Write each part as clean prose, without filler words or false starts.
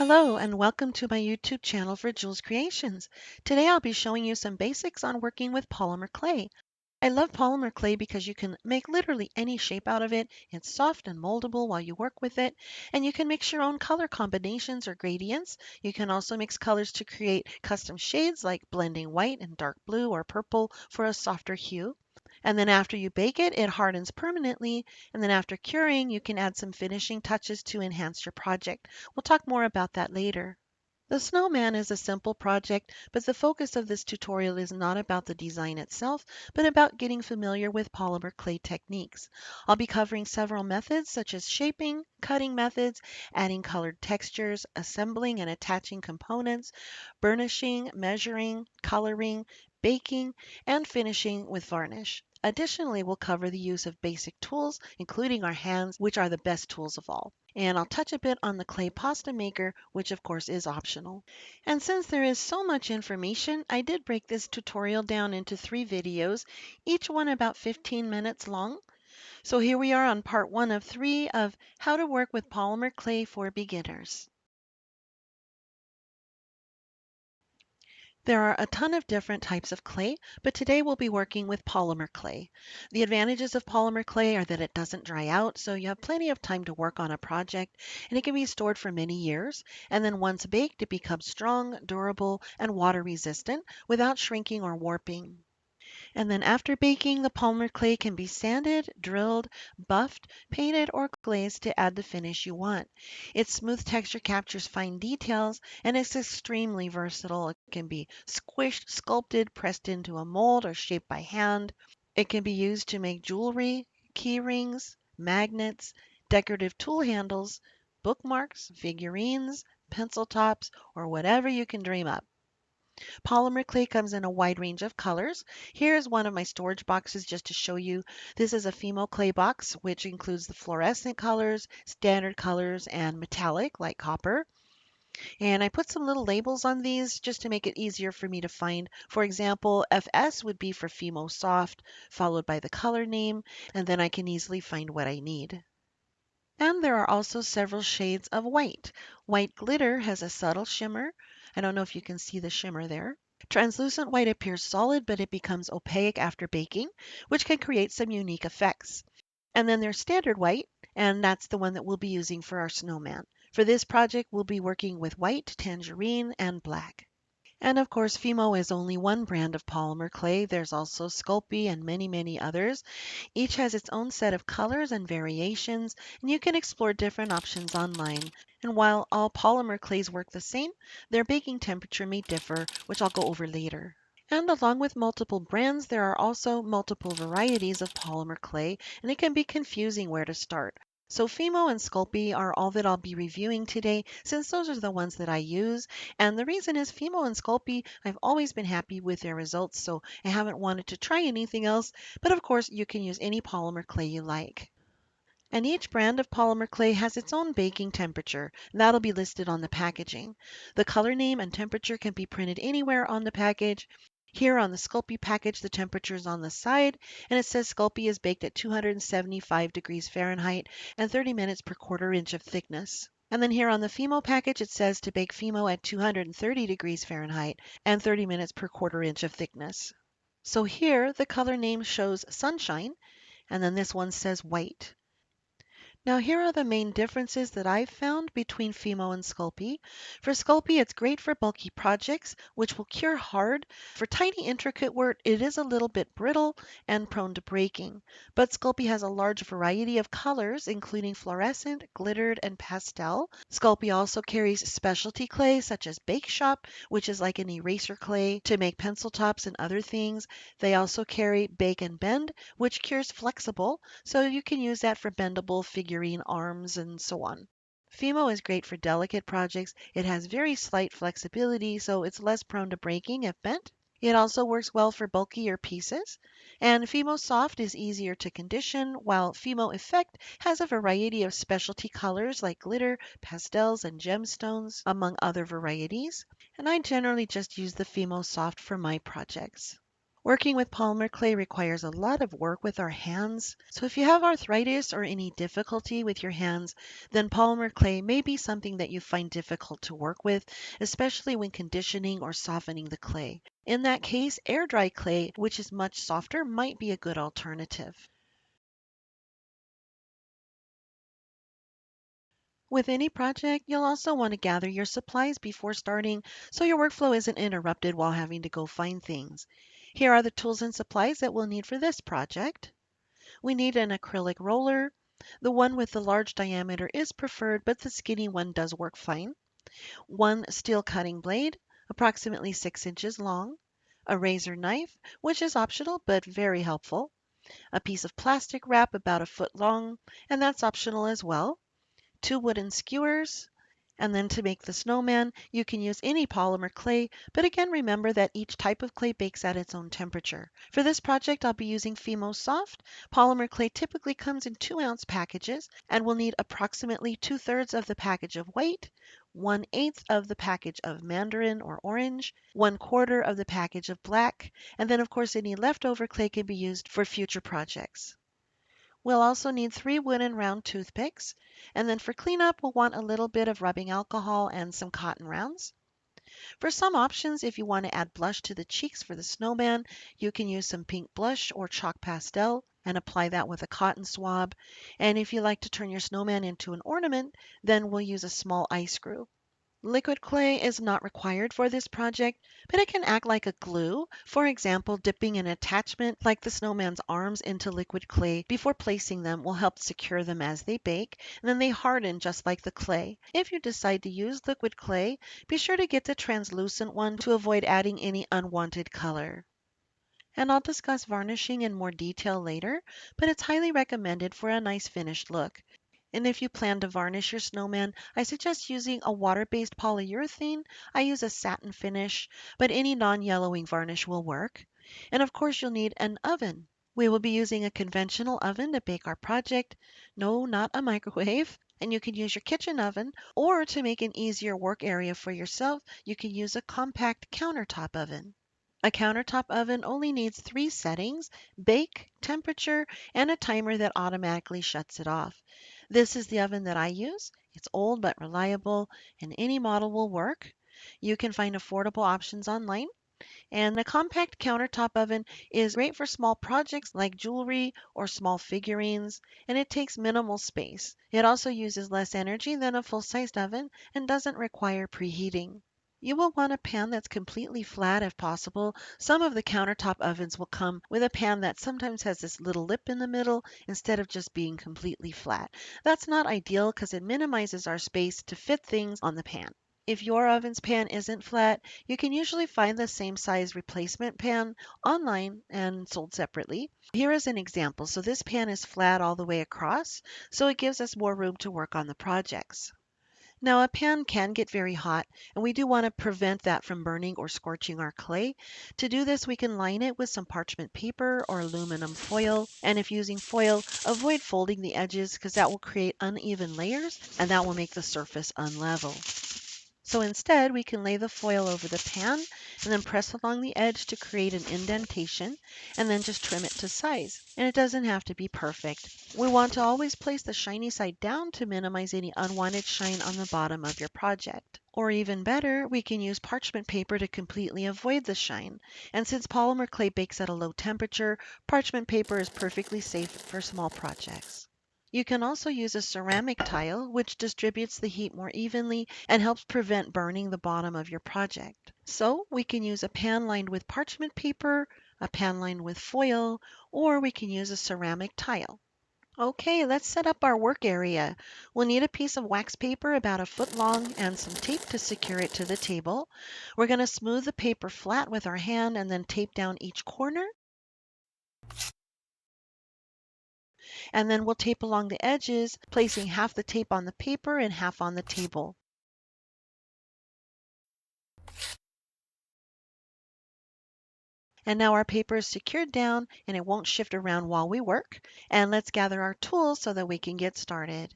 Hello and welcome to my YouTube channel for Juls Creations. Today I'll be showing you some basics on working with polymer clay. I love polymer clay because you can make literally any shape out of it. It's soft and moldable while you work with it, and you can mix your own color combinations or gradients. You can also mix colors to create custom shades like blending white and dark blue or purple for a softer hue. And then after you bake it, it hardens permanently. And then after curing, you can add some finishing touches to enhance your project. We'll talk more about that later. The Snowman is a simple project, but the focus of this tutorial is not about the design itself, but about getting familiar with polymer clay techniques. I'll be covering several methods such as shaping, cutting methods, adding colored textures, assembling and attaching components, burnishing, measuring, coloring, baking, and finishing with varnish. Additionally, we'll cover the use of basic tools, including our hands, which are the best tools of all. And I'll touch a bit on the clay pasta maker, which of course is optional. And since there is so much information, I did break this tutorial down into 3 videos, each one about 15 minutes long. So here we are on part 1 of 3 of how to work with polymer clay for beginners. There are a ton of different types of clay, but today we'll be working with polymer clay. The advantages of polymer clay are that it doesn't dry out, so you have plenty of time to work on a project, and it can be stored for many years. And then once baked, it becomes strong, durable, and water resistant without shrinking or warping. And then after baking, the polymer clay can be sanded, drilled, buffed, painted, or glazed to add the finish you want. Its smooth texture captures fine details and it's extremely versatile. It can be squished, sculpted, pressed into a mold, or shaped by hand. It can be used to make jewelry, key rings, magnets, decorative tool handles, bookmarks, figurines, pencil tops, or whatever you can dream up. Polymer clay comes in a wide range of colors. Here's one of my storage boxes just to show you. This is a Fimo clay box, which includes the fluorescent colors, standard colors, and metallic like copper. And I put some little labels on these just to make it easier for me to find. For example, FS would be for Fimo Soft, followed by the color name, and then I can easily find what I need. And there are also several shades of white. White glitter has a subtle shimmer. I don't know if you can see the shimmer there. Translucent white appears solid, but it becomes opaque after baking, which can create some unique effects. And then there's standard white, and that's the one that we'll be using for our snowman. For this project, we'll be working with white, tangerine, and black. And of course, Fimo is only one brand of polymer clay. There's also Sculpey and many, many others. Each has its own set of colors and variations, and you can explore different options online. And while all polymer clays work the same, their baking temperature may differ, which I'll go over later. And along with multiple brands, there are also multiple varieties of polymer clay, and it can be confusing where to start. So Fimo and Sculpey are all that I'll be reviewing today, since those are the ones that I use. And the reason is Fimo and Sculpey, I've always been happy with their results, so I haven't wanted to try anything else. But of course, you can use any polymer clay you like. And each brand of polymer clay has its own baking temperature. That'll be listed on the packaging. The color name and temperature can be printed anywhere on the package. Here on the Sculpey package, the temperature is on the side, and it says Sculpey is baked at 275 degrees Fahrenheit and 30 minutes per quarter inch of thickness. And then here on the Fimo package, it says to bake Fimo at 230 degrees Fahrenheit and 30 minutes per quarter inch of thickness. So here, the color name shows sunshine, and then this one says white. Now here are the main differences that I've found between Fimo and Sculpey. For Sculpey, it's great for bulky projects, which will cure hard. For tiny intricate work, it is a little bit brittle and prone to breaking. But Sculpey has a large variety of colors, including fluorescent, glittered, and pastel. Sculpey also carries specialty clay, such as Bake Shop, which is like an eraser clay to make pencil tops and other things. They also carry Bake and Bend, which cures flexible, so you can use that for bendable figurine arms and so on. Fimo is great for delicate projects. It has very slight flexibility, so it's less prone to breaking if bent. It also works well for bulkier pieces. And Fimo Soft is easier to condition, while Fimo Effect has a variety of specialty colors like glitter, pastels, and gemstones, among other varieties. And I generally just use the Fimo Soft for my projects. Working with polymer clay requires a lot of work with our hands. So if you have arthritis or any difficulty with your hands, then polymer clay may be something that you find difficult to work with, especially when conditioning or softening the clay. In that case, air dry clay, which is much softer, might be a good alternative. With any project, you'll also want to gather your supplies before starting so your workflow isn't interrupted while having to go find things. Here are the tools and supplies that we'll need for this project. We need an acrylic roller. The one with the large diameter is preferred, but the skinny one does work fine. One steel cutting blade, approximately 6 inches long. A razor knife, which is optional but very helpful. A piece of plastic wrap about a foot long, and that's optional as well. Two wooden skewers. And then to make the snowman, you can use any polymer clay, but again, remember that each type of clay bakes at its own temperature. For this project, I'll be using Fimo Soft. Polymer clay typically comes in 2-ounce packages, and we'll need approximately 2/3 of the package of white, 1/8 of the package of mandarin or orange, 1/4 of the package of black, and then of course any leftover clay can be used for future projects. We'll also need 3 wooden round toothpicks. And then for cleanup, we'll want a little bit of rubbing alcohol and some cotton rounds. For some options, if you want to add blush to the cheeks for the snowman, you can use some pink blush or chalk pastel and apply that with a cotton swab. And if you like to turn your snowman into an ornament, then we'll use a small ice screw. Liquid clay is not required for this project, but it can act like a glue. For example, dipping an attachment like the snowman's arms into liquid clay before placing them will help secure them as they bake, and then they harden just like the clay. If you decide to use liquid clay, be sure to get the translucent one to avoid adding any unwanted color. And I'll discuss varnishing in more detail later, but it's highly recommended for a nice finished look. And if you plan to varnish your snowman, I suggest using a water-based polyurethane. I use a satin finish, but any non-yellowing varnish will work. And of course, you'll need an oven. We will be using a conventional oven to bake our project. No, not a microwave. And you can use your kitchen oven, or to make an easier work area for yourself, you can use a compact countertop oven. A countertop oven only needs 3 settings: bake, temperature, and a timer that automatically shuts it off. This is the oven that I use. It's old but reliable, and any model will work. You can find affordable options online. And a compact countertop oven is great for small projects like jewelry or small figurines, and it takes minimal space. It also uses less energy than a full-sized oven and doesn't require preheating. You will want a pan that's completely flat if possible. Some of the countertop ovens will come with a pan that sometimes has this little lip in the middle instead of just being completely flat. That's not ideal because it minimizes our space to fit things on the pan. If your oven's pan isn't flat, you can usually find the same size replacement pan online and sold separately. Here is an example. So this pan is flat all the way across, so it gives us more room to work on the projects. Now, a pan can get very hot, and we do want to prevent that from burning or scorching our clay. To do this, we can line it with some parchment paper or aluminum foil. And if using foil, avoid folding the edges because that will create uneven layers and that will make the surface unlevel. So instead, we can lay the foil over the pan and then press along the edge to create an indentation and then just trim it to size. And it doesn't have to be perfect. We want to always place the shiny side down to minimize any unwanted shine on the bottom of your project. Or even better, we can use parchment paper to completely avoid the shine. And since polymer clay bakes at a low temperature, parchment paper is perfectly safe for small projects. You can also use a ceramic tile, which distributes the heat more evenly and helps prevent burning the bottom of your project. So we can use a pan lined with parchment paper, a pan lined with foil, or we can use a ceramic tile. Okay, let's set up our work area. We'll need a piece of wax paper about a foot long and some tape to secure it to the table. We're going to smooth the paper flat with our hand and then tape down each corner. And then we'll tape along the edges, placing half the tape on the paper and half on the table. And now our paper is secured down and it won't shift around while we work. And let's gather our tools so that we can get started.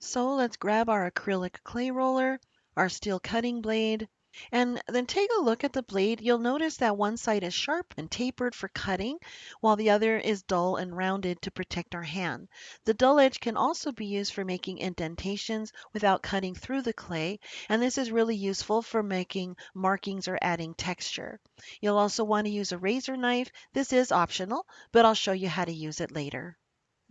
So let's grab our acrylic clay roller, our steel cutting blade, And then take a look at the blade. You'll notice that one side is sharp and tapered for cutting, while the other is dull and rounded to protect our hand. The dull edge can also be used for making indentations without cutting through the clay, and this is really useful for making markings or adding texture. You'll also want to use a razor knife. This is optional, but I'll show you how to use it later.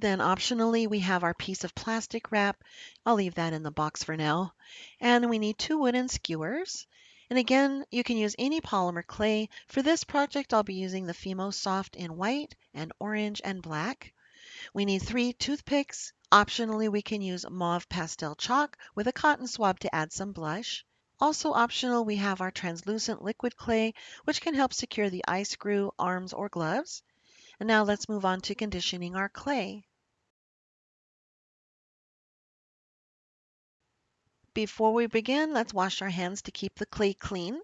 Then optionally, we have our piece of plastic wrap. I'll leave that in the box for now. And we need two wooden skewers. And again, you can use any polymer clay. For this project, I'll be using the Fimo Soft in white and orange and black. We need three toothpicks. Optionally, we can use mauve pastel chalk with a cotton swab to add some blush. Also optional, we have our translucent liquid clay, which can help secure the eye screw, arms, or gloves. And now let's move on to conditioning our clay. Before we begin, let's wash our hands to keep the clay clean.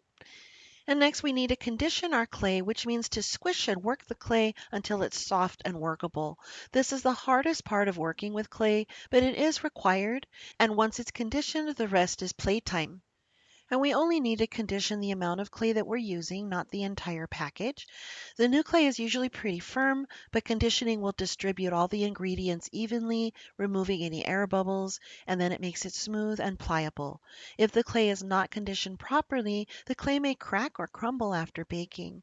And next we need to condition our clay, which means to squish and work the clay until it's soft and workable. This is the hardest part of working with clay, but it is required. And once it's conditioned, the rest is playtime. And we only need to condition the amount of clay that we're using, not the entire package. The new clay is usually pretty firm, but conditioning will distribute all the ingredients evenly, removing any air bubbles, and then it makes it smooth and pliable. If the clay is not conditioned properly, the clay may crack or crumble after baking.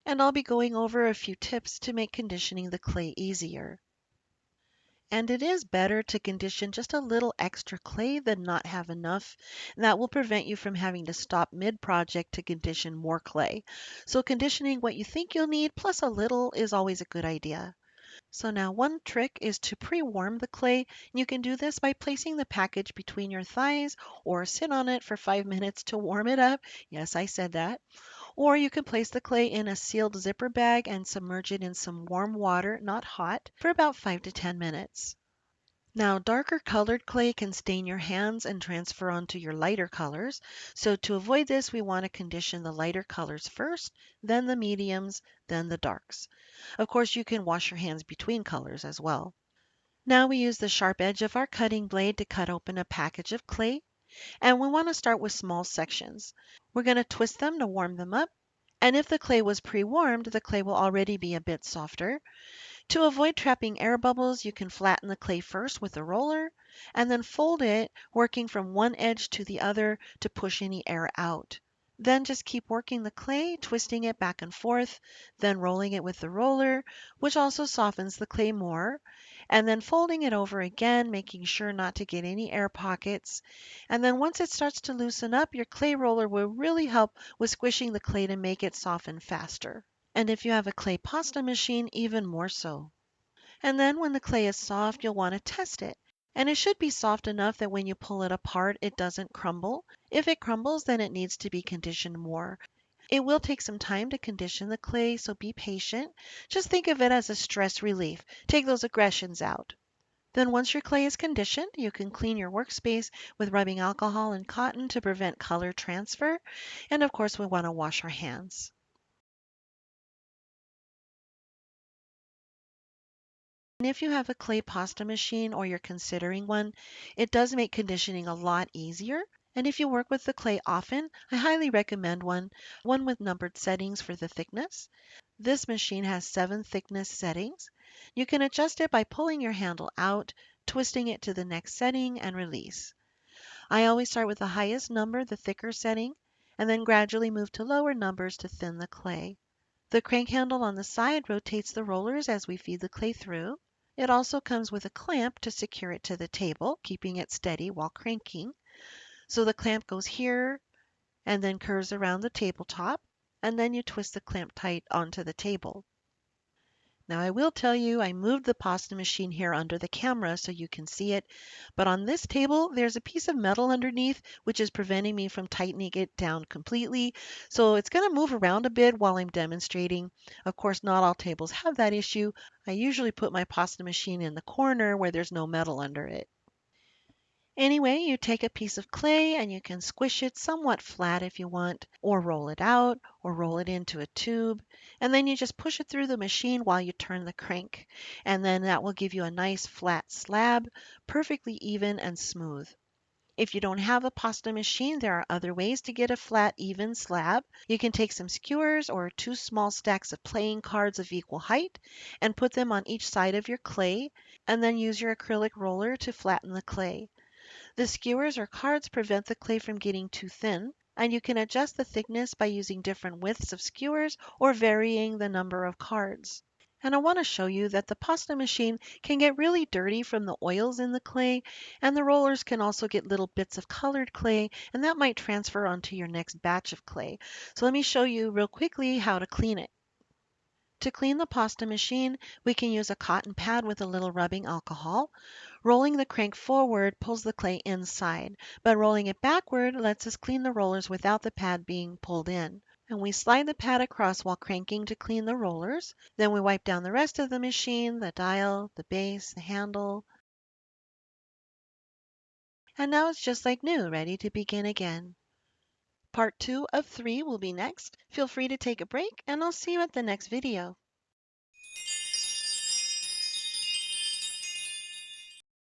And I'll be going over a few tips to make conditioning the clay easier. And it is better to condition just a little extra clay than not have enough. That will prevent you from having to stop mid-project to condition more clay. So conditioning what you think you'll need plus a little is always a good idea. So now one trick is to pre-warm the clay. You can do this by placing the package between your thighs or sit on it for 5 minutes to warm it up. Yes, I said that. Or you can place the clay in a sealed zipper bag and submerge it in some warm water, not hot, for about 5 to 10 minutes. Now, darker colored clay can stain your hands and transfer onto your lighter colors. So to avoid this, we want to condition the lighter colors first, then the mediums, then the darks. Of course, you can wash your hands between colors as well. Now we use the sharp edge of our cutting blade to cut open a package of clay, and we want to start with small sections. We're going to twist them to warm them up, and if the clay was pre-warmed, the clay will already be a bit softer. To avoid trapping air bubbles, you can flatten the clay first with a roller and then fold it, working from one edge to the other to push any air out. Then just keep working the clay, twisting it back and forth, then rolling it with the roller, which also softens the clay more, and then folding it over again, making sure not to get any air pockets. And then once it starts to loosen up, your clay roller will really help with squishing the clay to make it soften faster. And if you have a clay pasta machine, even more so. And then when the clay is soft, you'll want to test it. And it should be soft enough that when you pull it apart, it doesn't crumble. If it crumbles, then it needs to be conditioned more. It will take some time to condition the clay, so be patient. Just think of it as a stress relief. Take those aggressions out. Then once your clay is conditioned, you can clean your workspace with rubbing alcohol and cotton to prevent color transfer. And of course, we want to wash our hands. And if you have a clay pasta machine or you're considering one, it does make conditioning a lot easier. And if you work with the clay often, I highly recommend one with numbered settings for the thickness. This machine has 7 thickness settings. You can adjust it by pulling your handle out, twisting it to the next setting, and release. I always start with the highest number, the thicker setting, and then gradually move to lower numbers to thin the clay. The crank handle on the side rotates the rollers as we feed the clay through. It also comes with a clamp to secure it to the table, keeping it steady while cranking. So the clamp goes here and then curves around the tabletop, and then you twist the clamp tight onto the table. Now I will tell you, I moved the pasta machine here under the camera so you can see it, but on this table there's a piece of metal underneath which is preventing me from tightening it down completely. So it's going to move around a bit while I'm demonstrating. Of course, not all tables have that issue. I usually put my pasta machine in the corner where there's no metal under it. Anyway, you take a piece of clay and you can squish it somewhat flat if you want, or roll it out, or roll it into a tube. And then you just push it through the machine while you turn the crank. And then that will give you a nice flat slab, perfectly even and smooth. If you don't have a pasta machine, there are other ways to get a flat, even slab. You can take some skewers or two small stacks of playing cards of equal height and put them on each side of your clay, and then use your acrylic roller to flatten the clay. The skewers or cards prevent the clay from getting too thin, and you can adjust the thickness by using different widths of skewers or varying the number of cards. And I want to show you that the pasta machine can get really dirty from the oils in the clay, and the rollers can also get little bits of colored clay, and that might transfer onto your next batch of clay. So let me show you real quickly how to clean it. To clean the pasta machine, we can use a cotton pad with a little rubbing alcohol. Rolling the crank forward pulls the clay inside, but rolling it backward lets us clean the rollers without the pad being pulled in. And we slide the pad across while cranking to clean the rollers. Then we wipe down the rest of the machine, the dial, the base, the handle. And now it's just like new, ready to begin again. Part 2 of 3 will be next. Feel free to take a break, and I'll see you at the next video.